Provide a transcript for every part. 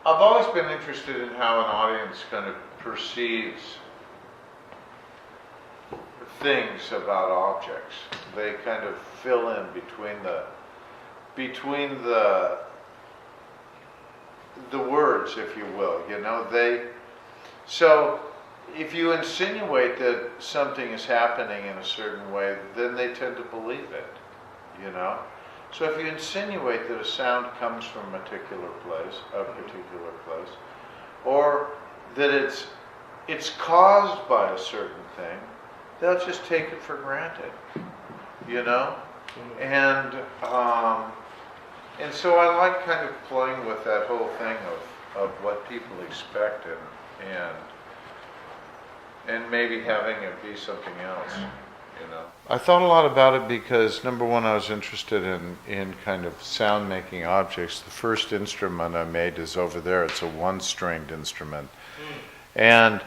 I've always been interested in how an audience kind of perceives things about objects. They kind of fill in between the words, if you will. You know, so if you insinuate that something is happening in a certain way, then they tend to believe it. You know. So if you insinuate that a sound comes from a particular place, or that it's caused by a certain thing, they'll just take it for granted, you know? And so I like kind of playing with that whole thing of what people expect and maybe having it be something else. You know, I thought a lot about it because, number one, I was interested in kind of sound-making objects. The first instrument I made is over there. It's a one-stringed instrument. And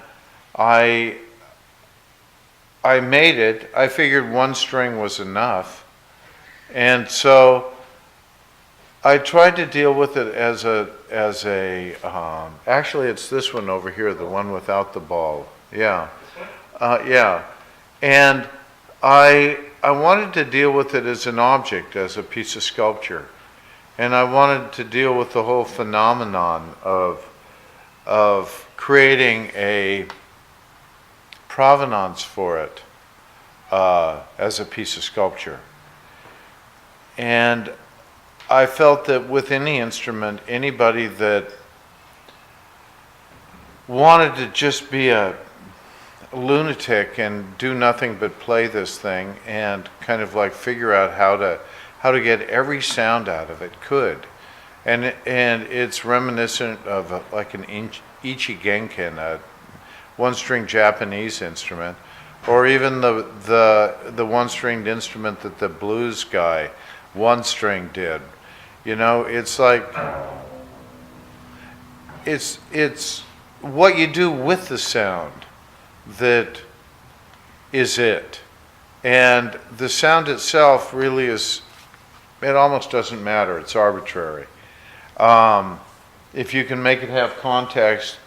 I made it. I figured one string was enough. And so I tried to deal with it as actually it's this one over here, the one without the ball. Yeah. Yeah. And I wanted to deal with it as an object, as a piece of sculpture. And I wanted to deal with the whole phenomenon of creating a provenance for it as a piece of sculpture. And I felt that with any instrument, anybody that wanted to just be a lunatic and do nothing but play this thing and kind of like figure out how to get every sound out of it could. And it's reminiscent of like an ichi genken, a one-string Japanese instrument, or even the one-stringed instrument that the blues guy one-string did. You know, it's like it's what you do with the sound that is it. And the sound itself really is, it almost doesn't matter, it's arbitrary. If you can make it have context,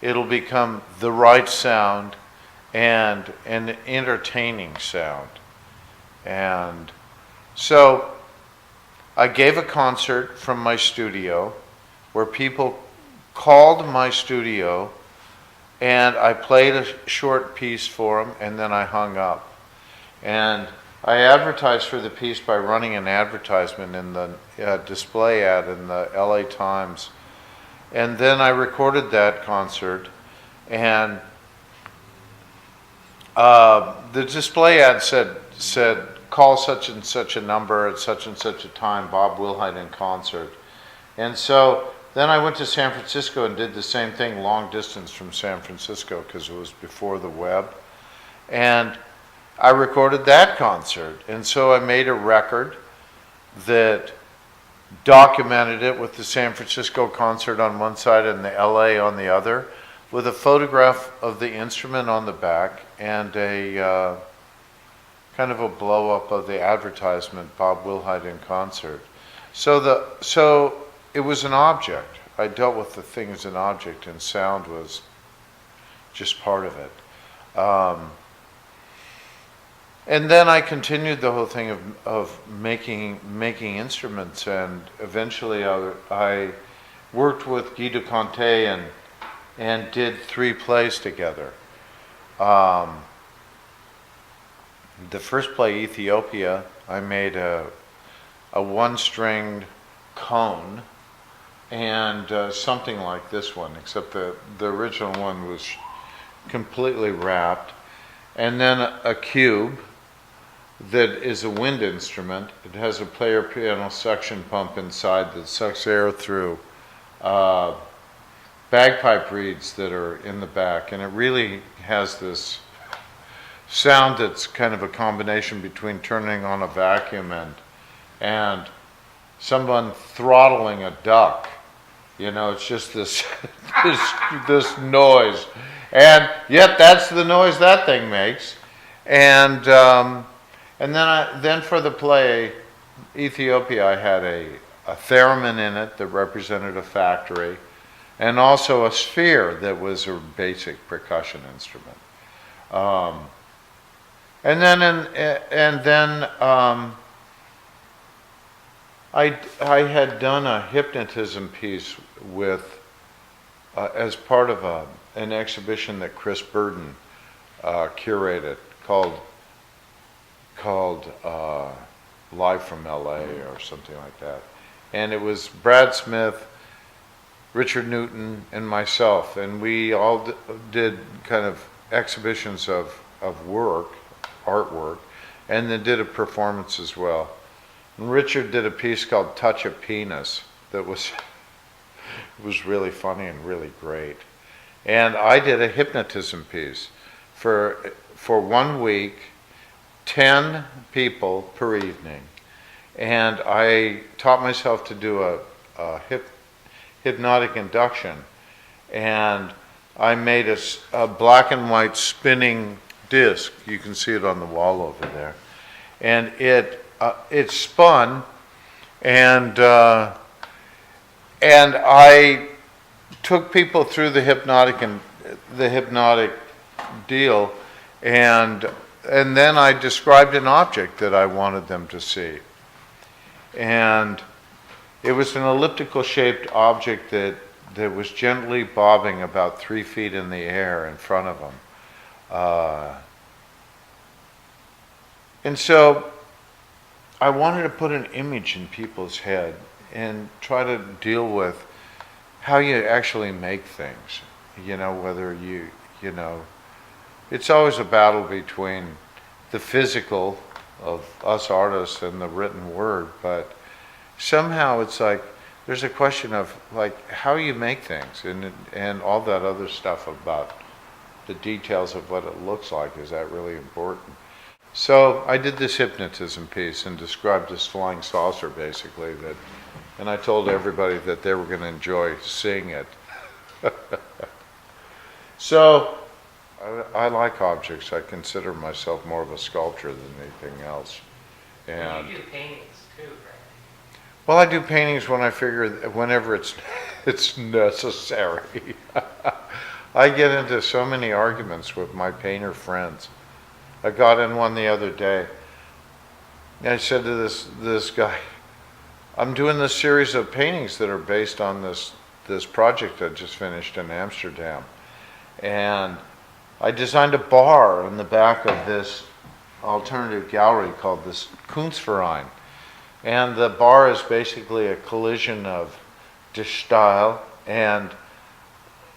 it'll become the right sound and an entertaining sound. And so I gave a concert from my studio where people called my studio and I played a short piece for them, and then I hung up. And I advertised for the piece by running an advertisement in the display ad in the LA Times. And then I recorded that concert, and the display ad said, call such and such a number at such and such a time, Bob Wilhite in concert. And so then I went to San Francisco and did the same thing long distance from San Francisco because it was before the web. And I recorded that concert. And so I made a record that documented it with the San Francisco concert on one side and the LA on the other, with a photograph of the instrument on the back and a kind of a blow-up of the advertisement, Bob Wilhite in concert. So it was an object. I dealt with the thing as an object, and sound was just part of it. And then I continued the whole thing of making instruments, and eventually I worked with Guy de Cointet and did 3 plays together. The first play, Ethiopia, I made a one-stringed cone, and something like this one, except the original one was completely wrapped. And then a cube that is a wind instrument. It has a player piano suction pump inside that sucks air through bagpipe reeds that are in the back. And it really has this sound that's kind of a combination between turning on a vacuum and someone throttling a duck. You know, it's just this this noise, and yet that's the noise that thing makes. And then for the play Ethiopia, I had a theremin in it that represented a factory, and also a sphere that was a basic percussion instrument. And then I had done a hypnotism piece with as part of an exhibition that Chris Burden curated called Live from LA or something like that. And it was Brad Smith, Richard Newton, and myself, and we all did kind of exhibitions of artwork, and then did a performance as well. And Richard did a piece called Touch a Penis that was really funny and really great. And I did a hypnotism piece for 1 week, 10 people per evening. And I taught myself to do a hypnotic induction. And I made a black and white spinning disc. You can see it on the wall over there. And it spun, and I took people through the hypnotic deal, and then I described an object that I wanted them to see. And it was an elliptical shaped object that was gently bobbing about 3 feet in the air in front of them. And so I wanted to put an image in people's head and try to deal with how you actually make things. Whether it's always a battle between the physical of us artists and the written word, but somehow it's like there's a question of like how you make things and all that other stuff about the details of what it looks like. Is that really important? So I did this hypnotism piece and described this flying saucer basically, and I told everybody that they were going to enjoy seeing it. So I like objects. I consider myself more of a sculptor than anything else. And you do paintings too, right? Well, I do paintings whenever it's necessary. I get into so many arguments with my painter friends. I got in one the other day. And I said to this guy, I'm doing this series of paintings that are based on this project I just finished in Amsterdam. And I designed a bar in the back of this alternative gallery called this Kunstverein. And the bar is basically a collision of De Stijl and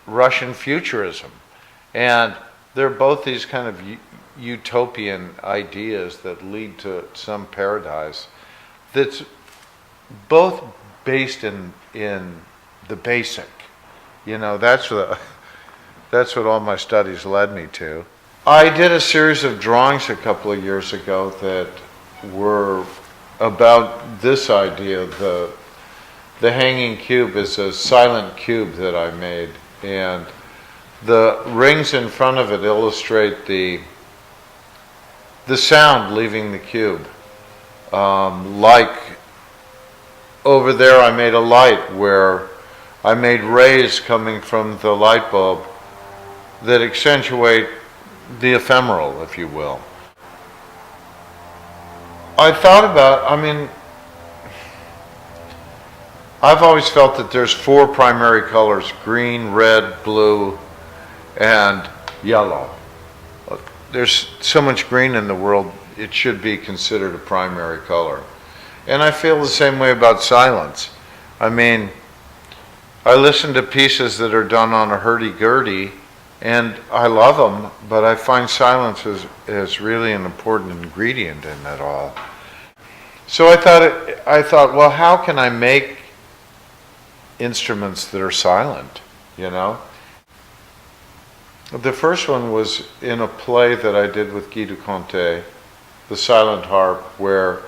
Russian futurism. And they're both these kind of utopian ideas that lead to some paradise that's both based in the basic. That's what all my studies led me to. I did a series of drawings a couple of years ago that were about this idea. The hanging cube is a silent cube that I made, and the rings in front of it illustrate the sound leaving the cube. Like over there I made a light where I made rays coming from the light bulb that accentuate the ephemeral, if you will. I've always felt that there's 4 primary colors: green, red, blue, and yellow. There's so much green in the world, it should be considered a primary color. And I feel the same way about silence. I listen to pieces that are done on a hurdy-gurdy, and I love them, but I find silence is really an important ingredient in it all. So I thought, well, how can I make instruments that are silent, The first one was in a play that I did with Guy de Cointet, The Silent Harp, where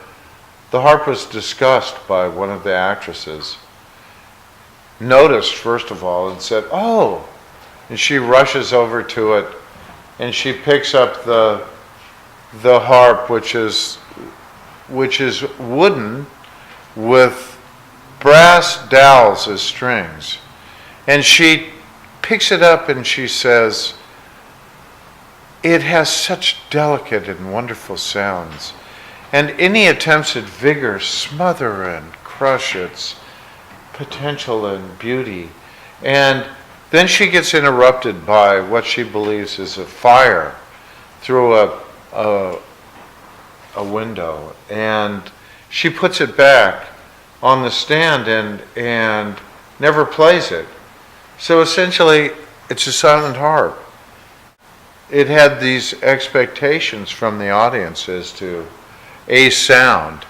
the harp was discussed by one of the actresses, noticed first of all and said, "Oh," and she rushes over to it and she picks up the harp, which is wooden with brass dowels as strings. And she picks it up and she says, it has such delicate and wonderful sounds. And any attempts at vigor smother and crush its potential and beauty. And then she gets interrupted by what she believes is a fire through a window. And she puts it back on the stand and never plays it. So essentially, it's a silent harp. It had these expectations from the audience as to a sound.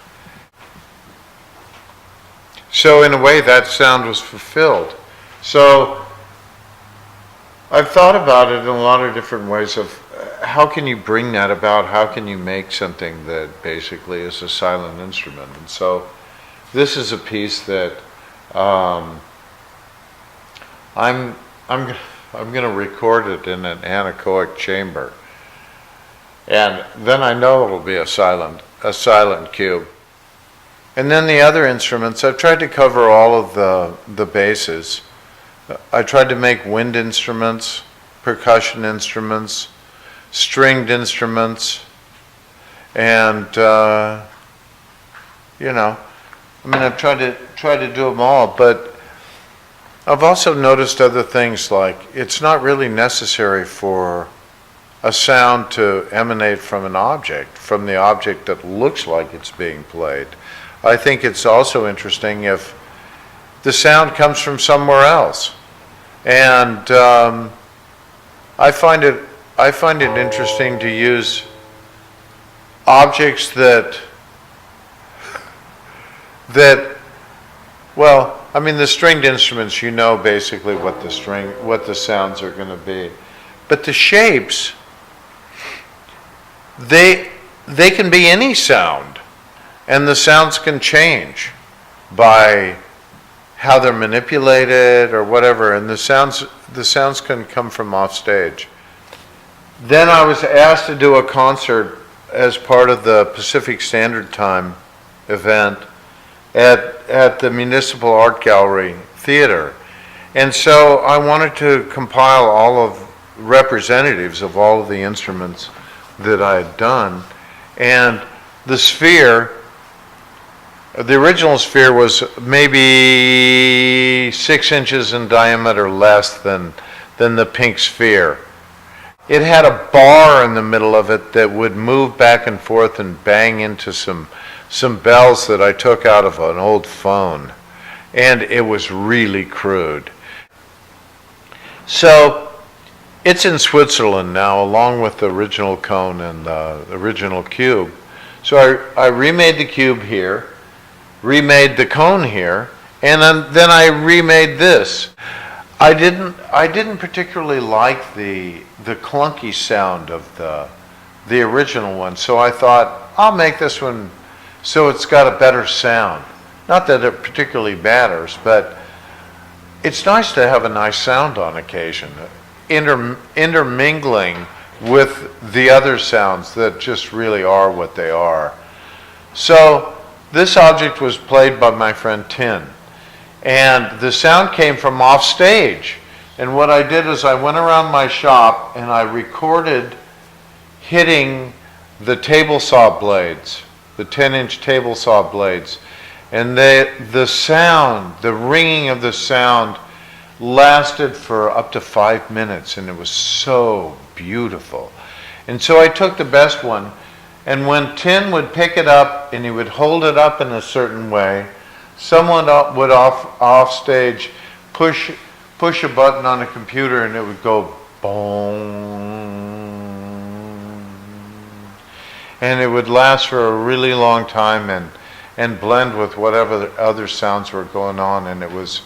So in a way, that sound was fulfilled. So I've thought about it in a lot of different ways of how can you bring that about? How can you make something that basically is a silent instrument? And so this is a piece that I'm going to record it in an anechoic chamber, and then I know it'll be a silent cube. And then the other instruments, I've tried to cover all of the bases. I tried to make wind instruments, percussion instruments, stringed instruments, and I've tried to do them all, but I've also noticed other things, like it's not really necessary for a sound to emanate from an object, from the object that looks like it's being played. I think it's also interesting if the sound comes from somewhere else. And I find it interesting to use objects that the stringed instruments, you know basically what the sounds are going to be. But the shapes, they can be any sound, and the sounds can change by how they're manipulated or whatever, and the sounds can come from off stage. Then I was asked to do a concert as part of the Pacific Standard Time event at the Municipal Art Gallery Theatre. And so I wanted to compile all of representatives of all of the instruments that I had done. And the sphere, the original sphere was maybe 6 inches in diameter less than the pink sphere. It had a bar in the middle of it that would move back and forth and bang into some bells that I took out of an old phone. And it was really crude. So it's in Switzerland now, along with the original cone and the original cube. So I remade the cube here, remade the cone here, and then I remade this. I didn't particularly like the clunky sound of the original one, so I thought I'll make this one so it's got a better sound. Not that it particularly matters, but it's nice to have a nice sound on occasion, intermingling with the other sounds that just really are what they are. So this object was played by my friend Tin, and the sound came from off stage. And what I did is I went around my shop and I recorded hitting the table saw blades, the 10-inch table saw blades. And the sound, the ringing of the sound lasted for up to 5 minutes, and it was so beautiful. And so I took the best one, and when Tin would pick it up and he would hold it up in a certain way, someone would off stage push a button on a computer and it would go boom. And it would last for a really long time and blend with whatever other sounds were going on, and it was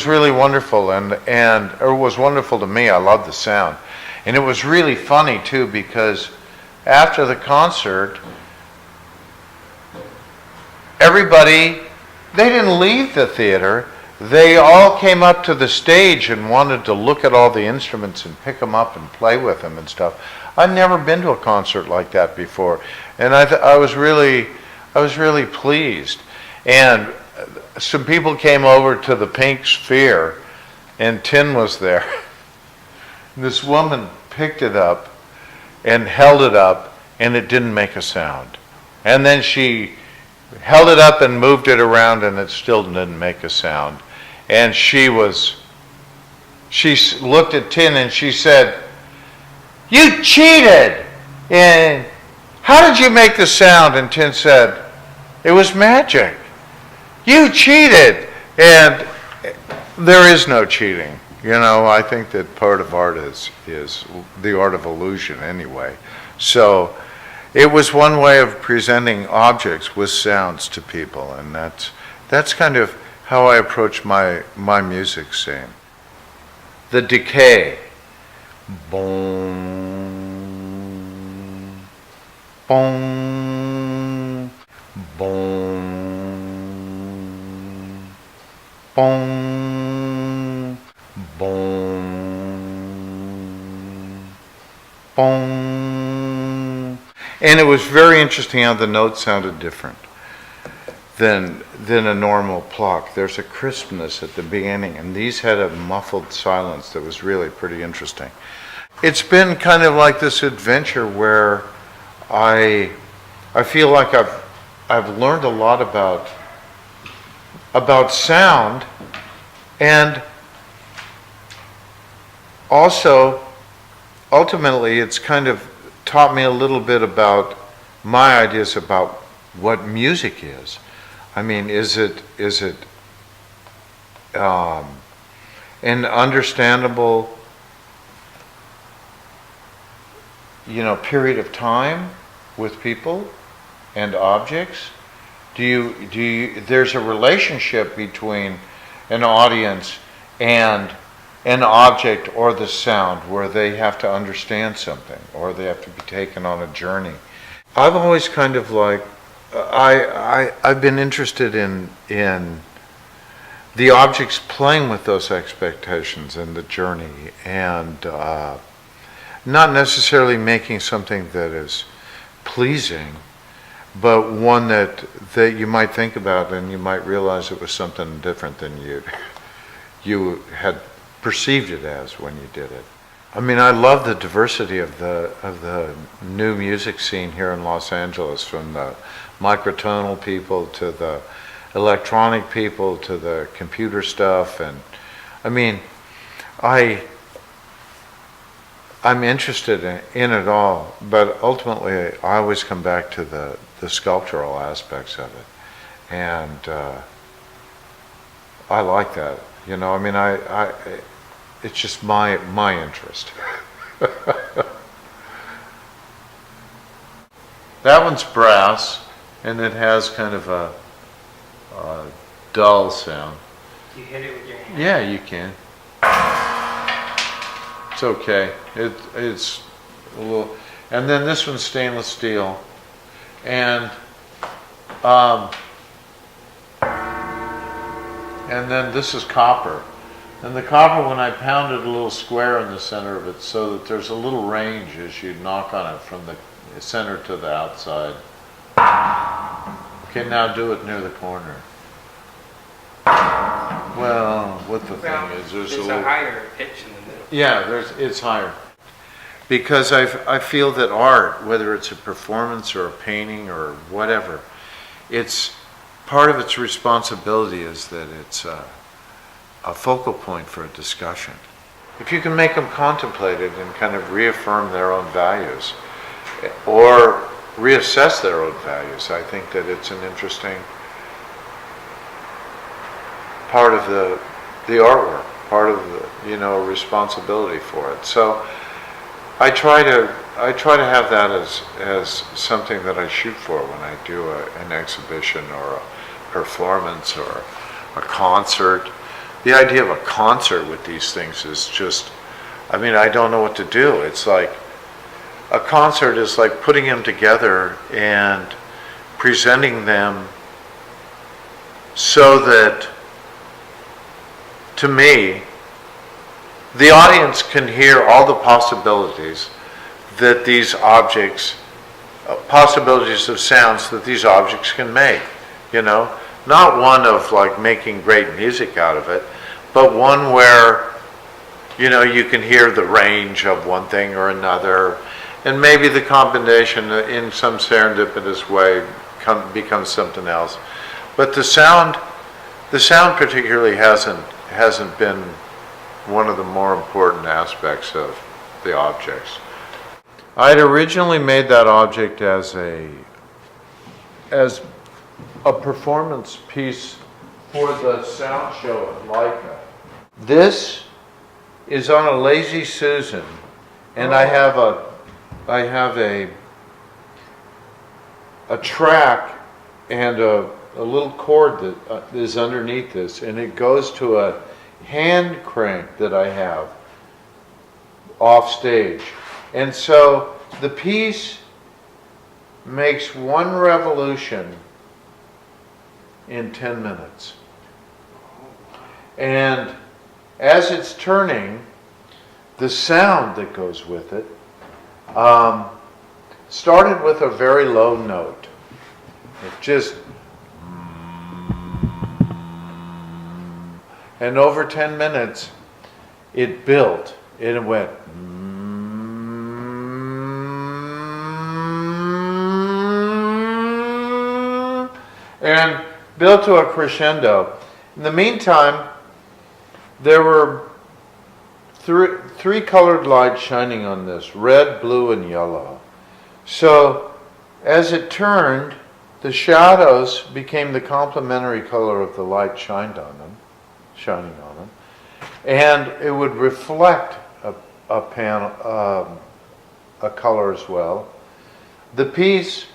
really wonderful, and it was wonderful to me. I loved the sound. And it was really funny too, because after the concert, everybody, they didn't leave the theater. They all came up to the stage and wanted to look at all the instruments and pick them up and play with them and stuff. I'd never been to a concert like that before, and I was really pleased. And some people came over to the pink sphere and tin was there. This woman picked it up and held it up, and it didn't make a sound. And then she held it up and moved it around, and it still didn't make a sound. And she looked at tin and she said, "You cheated! And how did you make the sound?" And tin said, "It was magic. You cheated." And there is no cheating. You know, I think that part of art is the art of illusion anyway. So it was one way of presenting objects with sounds to people, and that's kind of how I approach my music scene. The decay. Boom, boom, boom, boom, boom, boom. And it was very interesting how the notes sounded different than a normal pluck. There's a crispness at the beginning, and these had a muffled silence that was really pretty interesting. It's been kind of like this adventure where I feel like I've learned a lot about sound, and also ultimately it's kind of taught me a little bit about my ideas about what music is. I mean, is it an understandable, period of time with people and objects? There's a relationship between an audience and an object or the sound where they have to understand something or they have to be taken on a journey. I've always kind of I've been interested in the objects playing with those expectations and the journey, and not necessarily making something that is pleasing, but one that you might think about and you might realize it was something different than you had perceived it as when you did it. I mean, I love the diversity of the new music scene here in Los Angeles, from the microtonal people to the electronic people to the computer stuff, and I mean, I'm interested in it all, but ultimately I always come back to the sculptural aspects of it, and I like that. I mean, it's just my interest. That one's brass, and it has kind of a dull sound. Do you hit it with your hand? Yeah, you can. It's okay. It's a little, and then this one's stainless steel, and then this is copper. And the copper, when I pounded a little square in the center of it so that there's a little range as you knock on it from the center to the outside. Okay, now do it near the corner. Well, what the thing is, there's a higher pitch in the middle. Yeah, it's higher. Because I feel that art, whether it's a performance or a painting or whatever, it's part of its responsibility is that it's a focal point for a discussion. If you can make them contemplate it and kind of reaffirm their own values or reassess their own values, I think that it's an interesting part of the artwork, part of the responsibility for it. So I try to have that as something that I shoot for when I do an exhibition or a performance or a concert. The idea of a concert with these things is just, I mean, I don't know what to do. It's like, a concert is like putting them together and presenting them so that, to me, the audience can hear all the possibilities that these objects, possibilities of sounds that these objects can make, not one of like making great music out of it, but one where you know, you can hear the range of one thing or another, and maybe the combination in some serendipitous way becomes something else. But the sound particularly hasn't been one of the more important aspects of the objects. I had originally made that object as a performance piece for the sound show at Leica. This is on a Lazy Susan, and I have a track and a little cord that is underneath this, and it goes to a hand crank that I have off stage. And so the piece makes one revolution in 10 minutes. And as it's turning, the sound that goes with it started with a very low note. It just, and over 10 minutes, it built. It went, and built to a crescendo. In the meantime, there were three colored lights shining on this, red, blue, and yellow. So as it turned, the shadows became the complementary color of the light shining on them, and it would reflect a color as well. The piece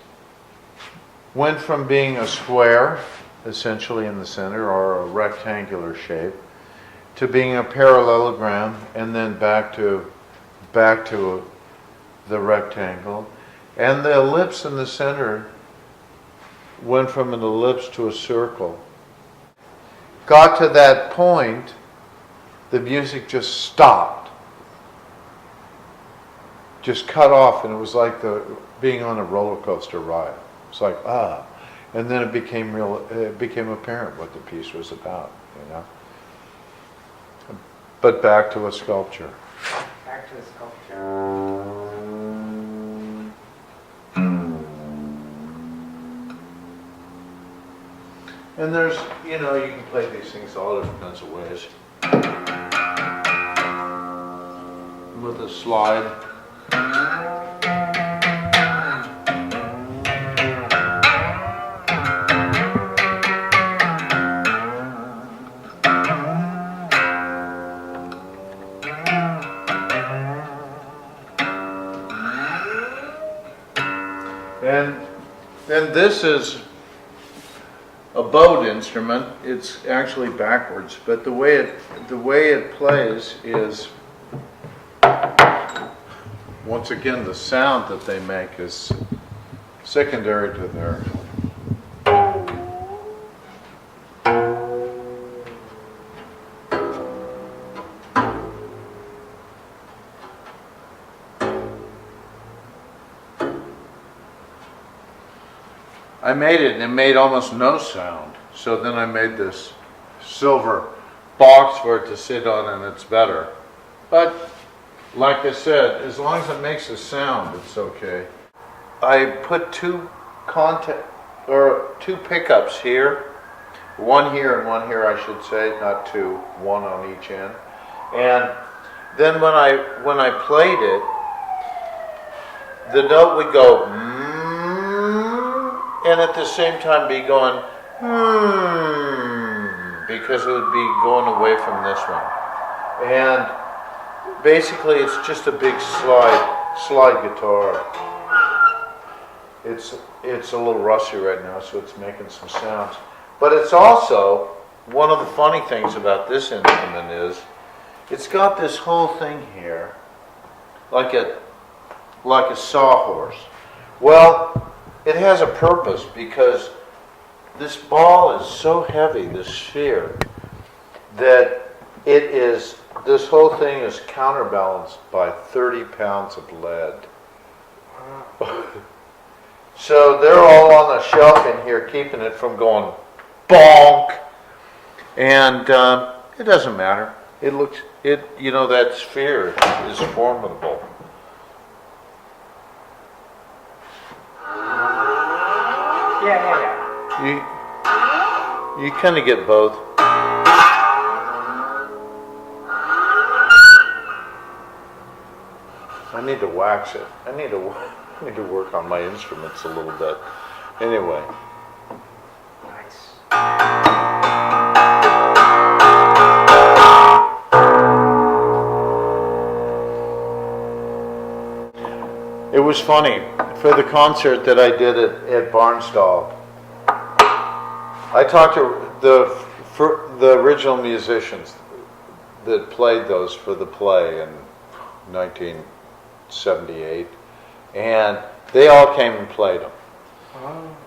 went from being a square, essentially in the center, or a rectangular shape, to being a parallelogram, and then back to the rectangle. And the ellipse in the center went from an ellipse to a circle. Got to that point, the music just stopped. Just cut off, and it was like being on a roller coaster ride. It's like, and then it became apparent what the piece was about, you know. But back to a sculpture. Back to the sculpture. And there's, you know, you can play these things all different kinds of ways. With a slide. And this is a bowed instrument. It's actually backwards, but the way it plays is, once again, the sound that they make is secondary to their. I made it and it made almost no sound. So then I made this silver box for it to sit on, and it's better. But like I said, as long as it makes a sound, it's okay. I put two pickups here, one here and one here, I should say, not two, one on each end. And then when I played it, the note would go and at the same time be going because it would be going away from this one. And basically it's just a big slide guitar. It's a little rusty right now, so it's making some sounds. But it's also, one of the funny things about this instrument is it's got this whole thing here like a sawhorse. Well, it has a purpose because this ball is so heavy, this sphere, that this whole thing is counterbalanced by 30 pounds of lead. So they're all on the shelf in here keeping it from going bonk. And it doesn't matter. It looks that sphere is formidable. Yeah. You kind of get both. I need to wax it. I need to work on my instruments a little bit. Anyway. Nice. It was funny. For the concert that I did at Barnstall, I talked to the original musicians that played those for the play in 1978, and they all came and played them.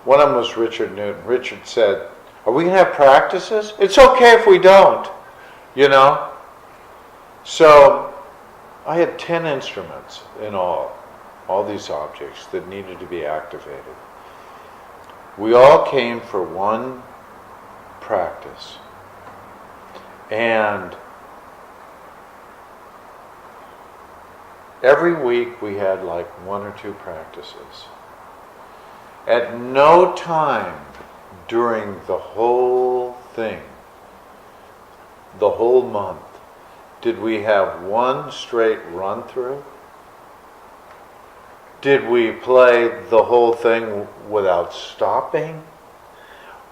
One of them was Richard Newton. Richard said, "Are we going to have practices? It's okay if we don't, you know?" So I had 10 instruments in all these objects that needed to be activated. We all came for one practice, and every week we had like 1 or 2 practices. At no time during the whole thing, the whole month, did we have one straight run through. Did we play the whole thing without stopping?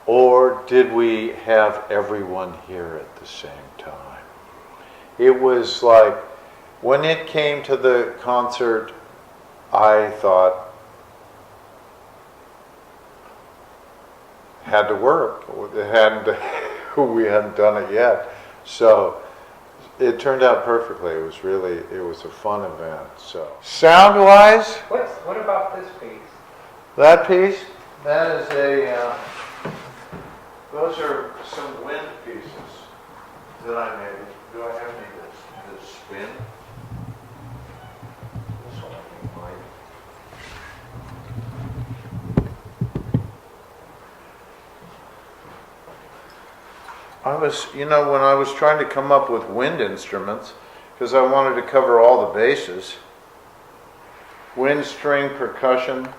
Or did we have everyone here at the same time? It was like, when it came to the concert, I thought, had to work. We hadn't done it yet. So it turned out perfectly. It was a fun event. So sound-wise, What about this piece? that piece, that is those are some wind pieces that I made. Do I have any that spin? This one I think might. When I was trying to come up with wind instruments, because I wanted to cover all the bases, wind, string, percussion,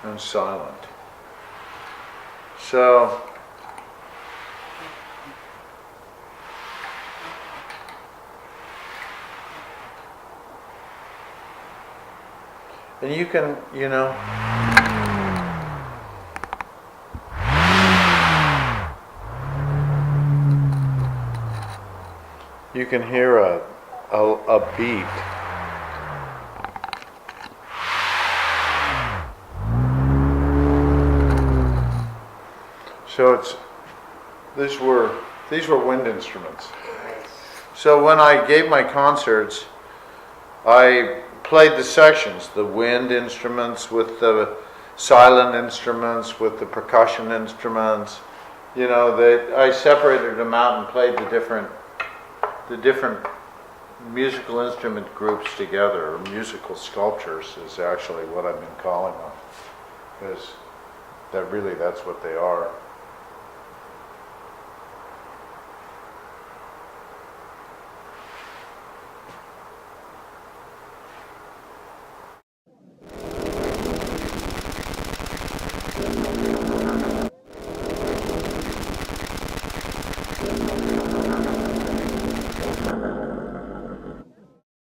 and silent. So and you can, you can hear a beat. So these were wind instruments. So when I gave my concerts, I played the sections, the wind instruments with the silent instruments, with the percussion instruments. I separated them out and played the different musical instrument groups together, or musical sculptures is actually what I've been calling them, because that's what they are.